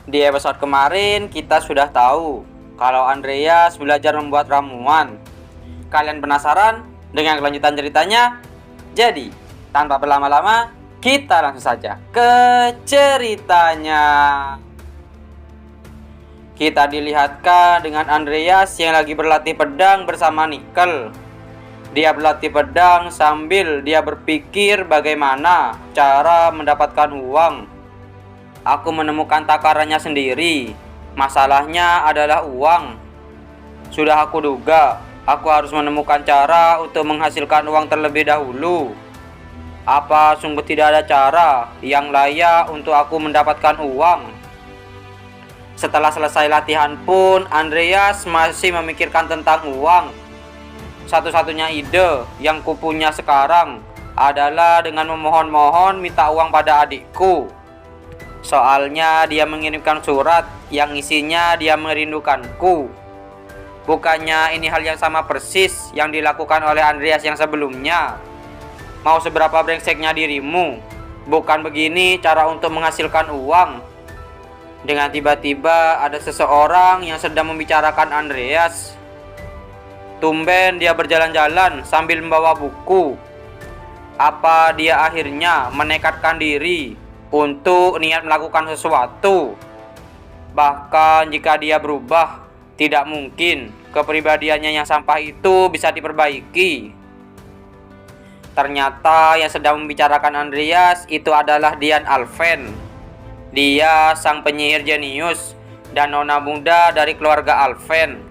Di episode kemarin kita sudah tahu kalau Andreas belajar membuat ramuan. Kalian penasaran dengan kelanjutan ceritanya? Jadi, tanpa berlama-lama, kita langsung saja ke ceritanya. Kita dilihatkan dengan Andreas yang lagi berlatih pedang bersama Nickel. Dia berlatih pedang sambil dia berpikir bagaimana cara mendapatkan uang. Aku menemukan takarannya sendiri. Masalahnya adalah uang. Sudah aku duga, aku harus menemukan cara untuk menghasilkan uang terlebih dahulu. Apa sungguh tidak ada cara yang layak untuk aku mendapatkan uang? Setelah selesai latihan pun, Andreas masih memikirkan tentang uang. Satu-satunya ide yang kupunya sekarang adalah dengan memohon-mohon minta uang pada adikku. Soalnya dia mengirimkan surat yang isinya dia merindukanku. Bukannya ini hal yang sama persis yang dilakukan oleh Andreas yang sebelumnya. Mau seberapa brengseknya dirimu, bukan begini cara untuk menghasilkan uang. Dengan tiba-tiba ada seseorang yang sedang membicarakan Andreas. Tumben dia berjalan-jalan sambil membawa buku. Apa dia akhirnya menekadkan diri untuk niat melakukan sesuatu? Bahkan jika dia berubah, tidak mungkin kepribadiannya yang sampah itu bisa diperbaiki. Ternyata yang sedang membicarakan Andreas itu adalah Dian Alven. Dia sang penyihir jenius dan nona muda dari keluarga Alven.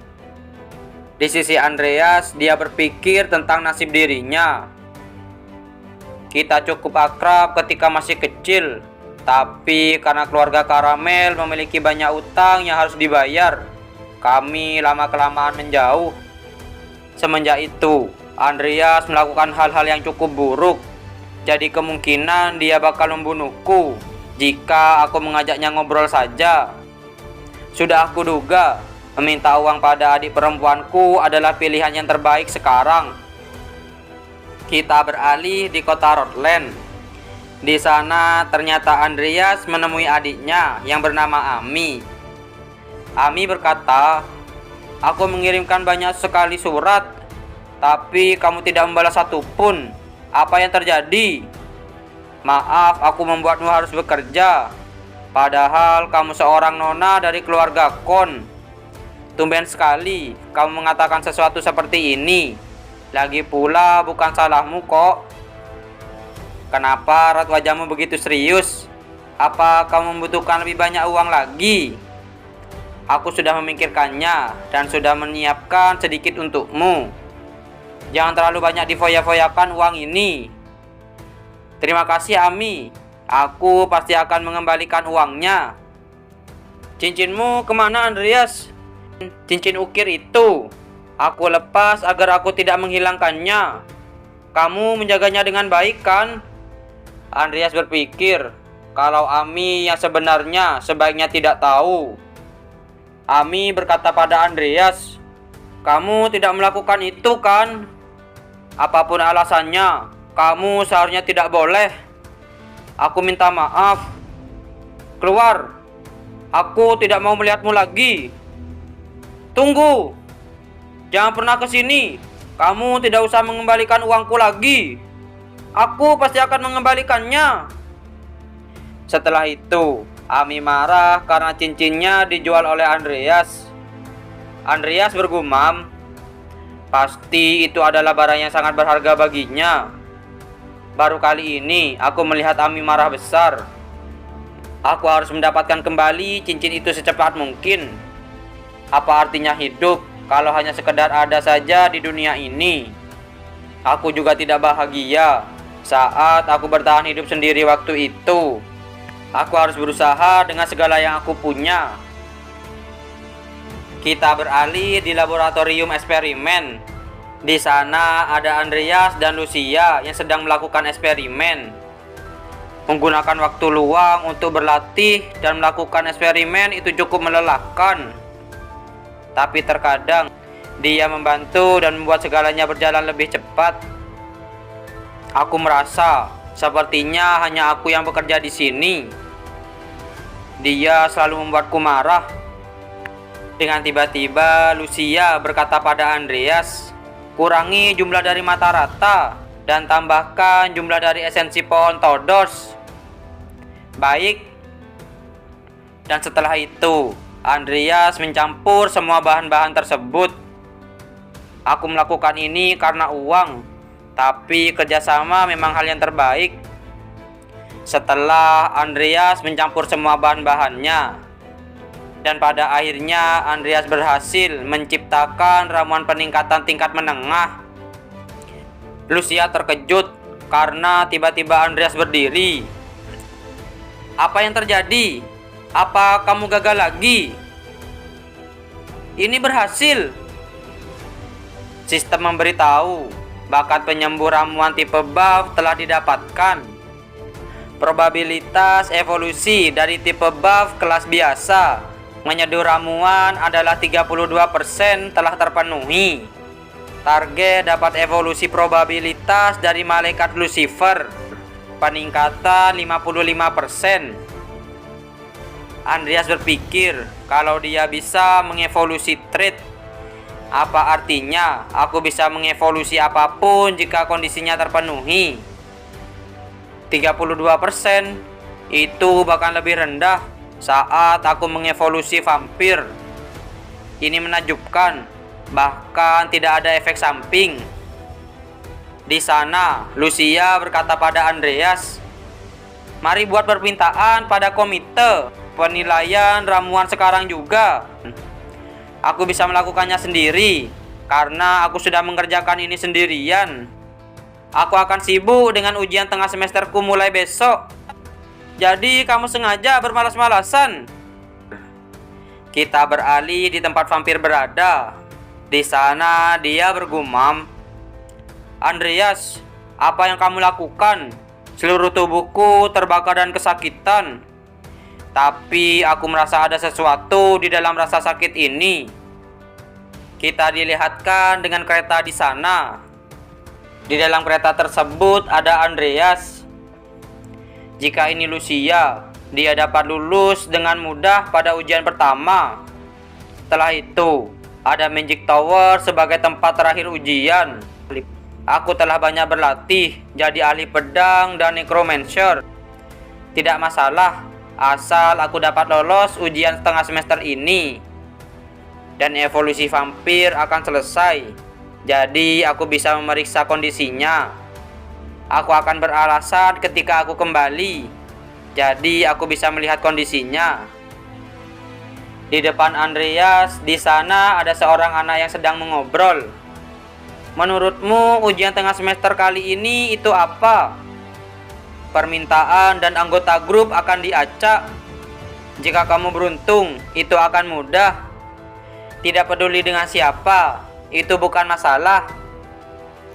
Di sisi Andreas, dia berpikir tentang nasib dirinya. Kita cukup akrab ketika masih kecil, tapi karena keluarga Karamel memiliki banyak utang yang harus dibayar, kami lama-kelamaan menjauh. Semenjak itu, Andreas melakukan hal-hal yang cukup buruk. Jadi kemungkinan dia bakal membunuhku jika aku mengajaknya ngobrol saja. Sudah aku duga, meminta uang pada adik perempuanku adalah pilihan yang terbaik sekarang. Kita beralih di kota Rotland. Di sana ternyata Andreas menemui adiknya yang bernama Ami. Ami berkata, "Aku mengirimkan banyak sekali surat, tapi kamu tidak membalas satupun. Apa yang terjadi? Maaf, aku membuatmu harus bekerja. Padahal kamu seorang nona dari keluarga Kon. Tumben sekali kamu mengatakan sesuatu seperti ini. Lagi pula bukan salahmu kok. Kenapa raut wajahmu begitu serius? Apa kamu membutuhkan lebih banyak uang lagi? Aku sudah memikirkannya dan sudah menyiapkan sedikit untukmu. Jangan terlalu banyak difoya-foyakan uang ini." "Terima kasih Ami, aku pasti akan mengembalikan uangnya." "Cincinmu kemana Andreas?" "Cincin ukir itu. Aku lepas agar aku tidak menghilangkannya. Kamu menjaganya dengan baik kan?" Andreas berpikir kalau Ami yang sebenarnya sebaiknya tidak tahu. Ami berkata pada Andreas, "Kamu tidak melakukan itu kan? Apapun alasannya, kamu seharusnya tidak boleh. Aku minta maaf. Keluar. Aku tidak mau melihatmu lagi." "Tunggu. Jangan pernah ke sini. Kamu tidak usah mengembalikan uangku lagi. Aku pasti akan mengembalikannya." Setelah itu, Ami marah karena cincinnya dijual oleh Andreas. Andreas bergumam, pasti itu adalah barang yang sangat berharga baginya. Baru kali ini aku melihat Ami marah besar. Aku harus mendapatkan kembali cincin itu secepat mungkin. Apa artinya hidup kalau hanya sekedar ada saja di dunia ini? Aku juga tidak bahagia saat aku bertahan hidup sendiri waktu itu. Aku harus berusaha dengan segala yang aku punya. Kita beralih di laboratorium eksperimen. Di sana ada Andreas dan Lucia yang sedang melakukan eksperimen. Menggunakan waktu luang untuk berlatih dan melakukan eksperimen itu cukup melelahkan. Tapi terkadang dia membantu dan membuat segalanya berjalan lebih cepat. Aku merasa sepertinya hanya aku yang bekerja di sini. Dia selalu membuatku marah. Dengan tiba-tiba Lucia berkata pada Andreas, kurangi jumlah dari mata rata dan tambahkan jumlah dari esensi pohon todos. Baik. Dan setelah itu Andreas mencampur semua bahan-bahan tersebut. Aku melakukan ini karena uang, tapi kerjasama memang hal yang terbaik. Setelah Andreas mencampur semua bahan-bahannya, dan pada akhirnya Andreas berhasil menciptakan ramuan peningkatan tingkat menengah. Lucia terkejut karena tiba-tiba Andreas berdiri. Apa yang terjadi? Apa kamu gagal lagi? Ini berhasil. Sistem memberitahu bakat penyembuh ramuan tipe buff telah didapatkan. Probabilitas evolusi dari tipe buff kelas biasa menyeduh ramuan adalah 32% telah terpenuhi. Target dapat evolusi probabilitas dari malaikat Lucifer, peningkatan 55%. Andreas berpikir kalau dia bisa mengevolusi trait. Apa artinya aku bisa mengevolusi apapun jika kondisinya terpenuhi? 32%, itu bahkan lebih rendah saat aku mengevolusi vampir. Ini menakjubkan, bahkan tidak ada efek samping. Di sana, Lucia berkata pada Andreas, mari buat permintaan pada komite penilaian ramuan sekarang juga. Aku bisa melakukannya sendiri, karena aku sudah mengerjakan ini sendirian. Aku akan sibuk dengan ujian tengah semesterku mulai besok. Jadi kamu sengaja bermalas-malasan. Kita beralih di tempat vampir berada. Di sana dia bergumam, Andreas, apa yang kamu lakukan? Seluruh tubuhku terbakar dan kesakitan. Tapi aku merasa ada sesuatu di dalam rasa sakit ini. Kita dilihatkan dengan kereta di sana. Di dalam kereta tersebut ada Andreas. Jika ini Lucia, dia dapat lulus dengan mudah pada ujian pertama. Setelah itu, ada Magic Tower sebagai tempat terakhir ujian. Aku telah banyak berlatih jadi ahli pedang dan necromancer. Tidak masalah, asal aku dapat lolos ujian setengah semester ini. Dan evolusi vampir akan selesai. Jadi aku bisa memeriksa kondisinya. Aku akan beralasan ketika aku kembali. Jadi aku bisa melihat kondisinya. Di depan Andreas, di sana ada seorang anak yang sedang mengobrol. Menurutmu ujian tengah semester kali ini itu apa? Permintaan dan anggota grup akan diacak. Jika kamu beruntung, itu akan mudah. Tidak peduli dengan siapa, itu bukan masalah.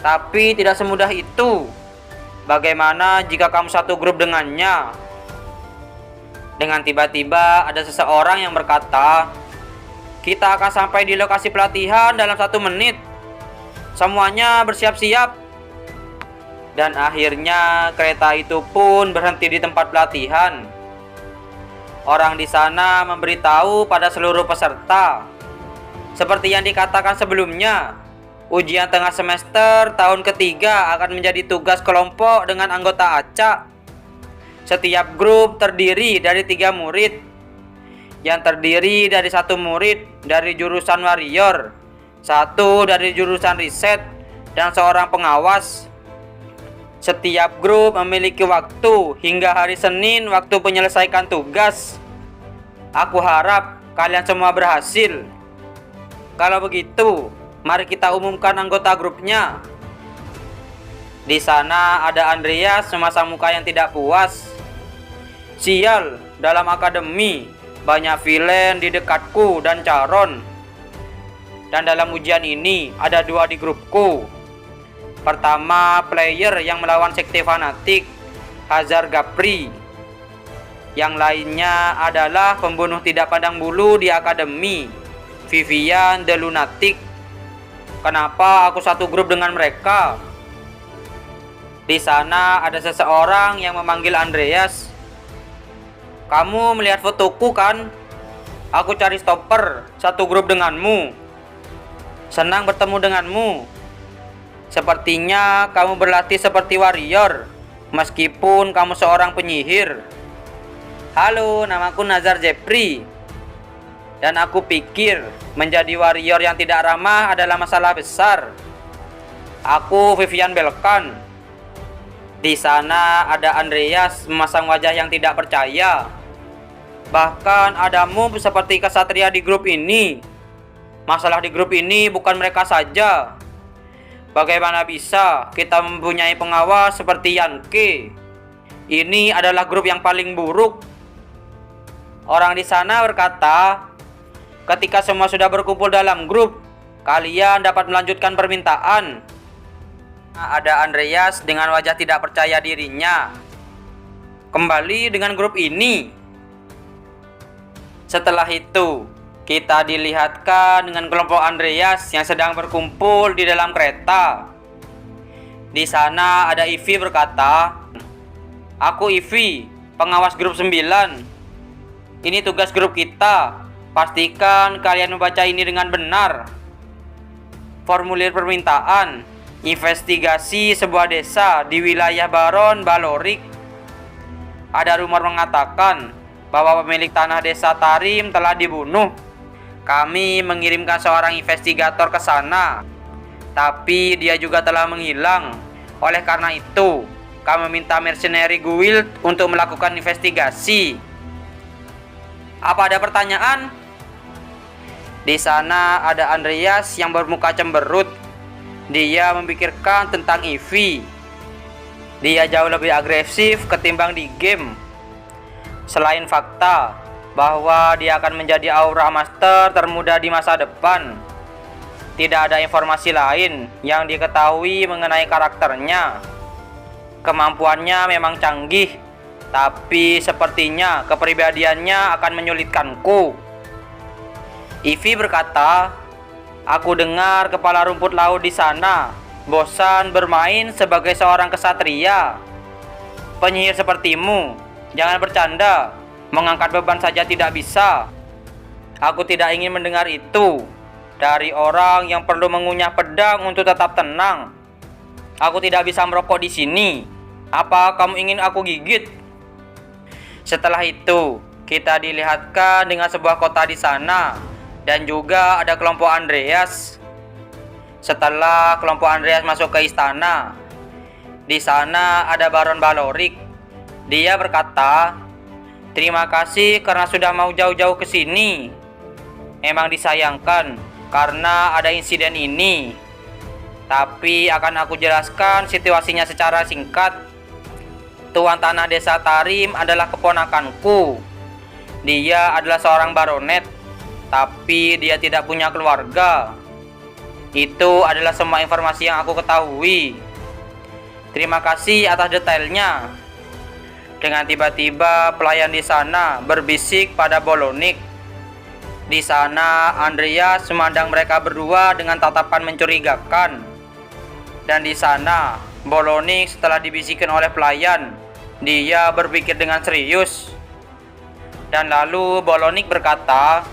Tapi tidak semudah itu. Bagaimana jika kamu satu grup dengannya? Dengan tiba-tiba ada seseorang yang berkata, kita akan sampai di lokasi pelatihan dalam 1 menit. Semuanya bersiap-siap. Dan akhirnya kereta itu pun berhenti di tempat pelatihan. Orang di sana memberitahu pada seluruh peserta. Seperti yang dikatakan sebelumnya, ujian tengah semester tahun ketiga akan menjadi tugas kelompok dengan anggota acak. Setiap grup terdiri dari 3 murid, yang terdiri dari 1 murid dari jurusan warrior, 1 dari jurusan riset, dan seorang pengawas. Setiap grup memiliki waktu hingga hari Senin waktu menyelesaikan tugas. Aku harap kalian semua berhasil. Kalau begitu, mari kita umumkan anggota grupnya. Di sana ada Andreas memasang muka yang tidak puas. Sial, dalam akademi banyak villain di dekatku dan Charon. Dan dalam ujian ini ada 2 di grupku. Pertama, player yang melawan sekte fanatik, Hazar Gapri. Yang lainnya adalah pembunuh tidak pandang bulu di akademi, Vivian the Lunatic. Kenapa aku satu grup dengan mereka? Di sana ada seseorang yang memanggil Andreas. Kamu melihat fotoku kan? Aku cari stopper, satu grup denganmu. Senang bertemu denganmu. Sepertinya kamu berlatih seperti warrior, meskipun kamu seorang penyihir. Halo, namaku Nazar Jeffrey. Dan aku pikir menjadi warrior yang tidak ramah adalah masalah besar. Aku Vivian Belkan. Di sana ada Andreas memasang wajah yang tidak percaya. Bahkan adamu seperti kesatria di grup ini. Masalah di grup ini bukan mereka saja. Bagaimana bisa kita mempunyai pengawas seperti Yanke? Ini adalah grup yang paling buruk. Orang di sana berkata, ketika semua sudah berkumpul dalam grup, kalian dapat melanjutkan permintaan. Ada Andreas dengan wajah tidak percaya dirinya. Kembali dengan grup ini. Setelah itu, kita dilihatkan dengan kelompok Andreas yang sedang berkumpul di dalam kereta. Di sana ada Ivy berkata, "Aku Ivy, pengawas grup 9. Ini tugas grup kita. Pastikan kalian membaca ini dengan benar. Formulir permintaan, investigasi sebuah desa di wilayah Baron Balorik. Ada rumor mengatakan bahwa pemilik tanah desa Tarim telah dibunuh. Kami mengirimkan seorang investigator ke sana, tapi dia juga telah menghilang. Oleh karena itu, kami meminta mercenary guild untuk melakukan investigasi." Apa ada pertanyaan? Di sana ada Andreas yang bermuka cemberut. Dia memikirkan tentang Ivy. Dia jauh lebih agresif ketimbang di game. Selain fakta bahwa dia akan menjadi Aura Master termuda di masa depan, tidak ada informasi lain yang diketahui mengenai karakternya. Kemampuannya memang canggih, tapi sepertinya kepribadiannya akan menyulitkanku. Ivy berkata, "Aku dengar kepala rumput laut di sana bosan bermain sebagai seorang kesatria. Penyihir sepertimu, jangan bercanda, mengangkat beban saja tidak bisa." Aku tidak ingin mendengar itu dari orang yang perlu mengunyah pedang untuk tetap tenang. Aku tidak bisa merokok di sini. Apa kamu ingin aku gigit? Setelah itu, kita dilihatkan dengan sebuah kota di sana, dan juga ada kelompok Andreas. Setelah kelompok Andreas masuk ke istana, di sana ada Baron Balorik. Dia berkata, "Terima kasih karena sudah mau jauh-jauh ke sini. Memang disayangkan karena ada insiden ini. Tapi akan aku jelaskan situasinya secara singkat. Tuan tanah desa Tarim adalah keponakanku. Dia adalah seorang baronet, tapi dia tidak punya keluarga. Itu adalah semua informasi yang aku ketahui. Terima kasih atas detailnya." Dengan tiba-tiba pelayan di sana berbisik pada Bolonik. Di sana Andreas memandang mereka berdua dengan tatapan mencurigakan. Dan di sana Bolonik setelah dibisikin oleh pelayan, dia berpikir dengan serius. Dan lalu Bolonik berkata,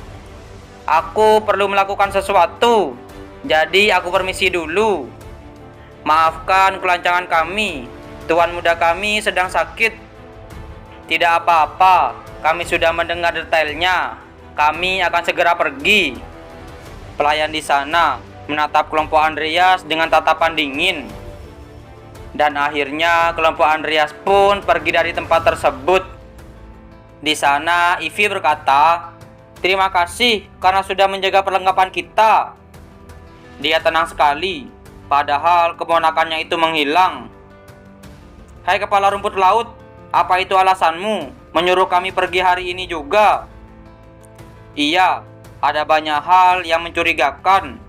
"Aku perlu melakukan sesuatu, jadi aku permisi dulu. Maafkan kelancangan kami, tuan muda kami sedang sakit." "Tidak apa-apa, kami sudah mendengar detailnya. Kami akan segera pergi." Pelayan di sana menatap kelompok Andreas dengan tatapan dingin. Dan akhirnya kelompok Andreas pun pergi dari tempat tersebut. Di sana Ivy berkata, "Terima kasih karena sudah menjaga perlengkapan kita." Dia tenang sekali, padahal keponakannya itu menghilang. "Hai kepala rumput laut, apa itu alasanmu menyuruh kami pergi hari ini juga?" "Iya, ada banyak hal yang mencurigakan,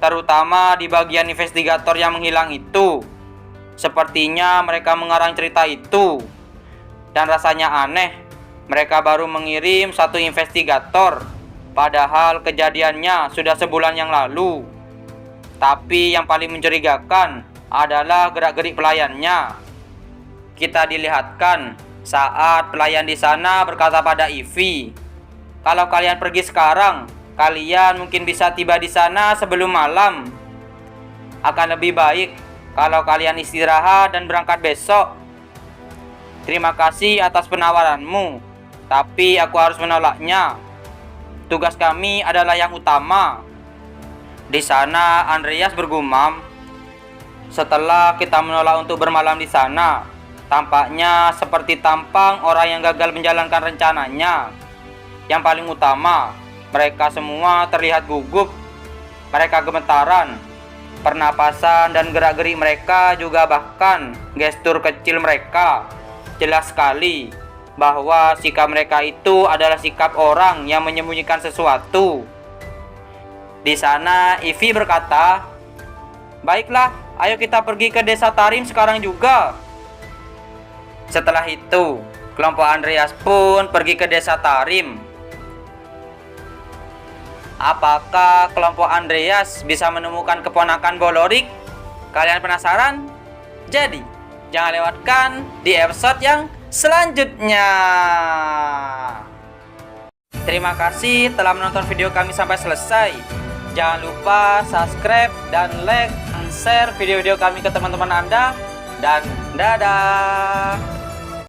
terutama di bagian investigator yang menghilang itu. Sepertinya mereka mengarang cerita itu, dan rasanya aneh. Mereka baru mengirim satu investigator, padahal kejadiannya sudah sebulan yang lalu. Tapi yang paling mencurigakan adalah gerak-gerik pelayannya. Kita dilihatkan Saat pelayan di sana berkata pada Ivy, "Kalau kalian pergi sekarang, kalian mungkin bisa tiba di sana sebelum malam. Akan lebih baik kalau kalian istirahat dan berangkat besok. Terima kasih atas penawaranmu, tapi aku harus menolaknya. Tugas kami adalah yang utama." Di sana Andreas bergumam, "Setelah kita menolak untuk bermalam di sana, tampaknya seperti tampang orang yang gagal menjalankan rencananya. Yang paling utama, mereka semua terlihat gugup. Mereka gemetaran. Pernapasan dan gerak-gerik mereka juga bahkan gestur kecil mereka jelas sekali bahwa sikap mereka itu adalah sikap orang yang menyembunyikan sesuatu." Di sana Ivy berkata, "Baiklah, ayo kita pergi ke desa Tarim sekarang juga." Setelah itu, kelompok Andreas pun pergi ke desa Tarim. Apakah kelompok Andreas bisa menemukan keponakan Bolorik? Kalian penasaran? Jadi, jangan lewatkan di episode yang selanjutnya. Terima kasih telah menonton video kami sampai selesai. Jangan lupa subscribe dan like dan share video-video kami ke teman-teman Anda. Dan dadah.